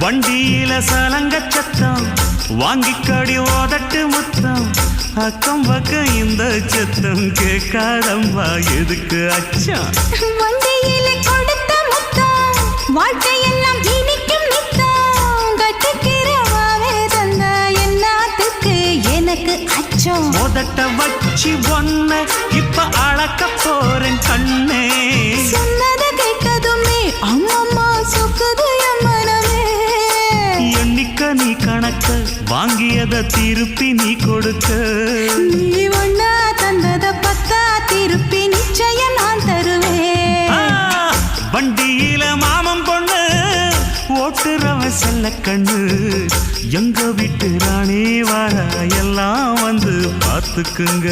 வண்டியில சலங்க சத்தம் வாங்கிக்கடி ஓதட்டு முத்தம் அக்கம் பக்கம் இந்த சத்தம் கேட்காதம்பா எதுக்கு அச்சம் வண்டியில கொடுத்த முத்தம் வாழ்க்கையெல்லாம் இனிக்கும் நித்தம் கட்டுக்கிறவாவே தந்த எல்லாத்துக்கு எனக்கு அச்சம் ஓதட்ட வச்சு ஒன்ன இப்ப அளக்க போறேன் கண்ணே சொன்னத கேட்டதுமே அம்மம்மா சொக்குது என் மனமே எண்ணிக்க நீ கணக்க வாங்கியத திருப்பி நீ கொடுக்க நீ ஒன்னா தந்தத பத்தா திருப்பி நிச்சயம் நான் தருவேன் வண்டியில மாமன் பொண்ணு ஓட்டுறவன் செல்ல கண்ணு எங்க வீட்டு ராணி வார எல்லாம் வந்து பார்த்துக்குங்க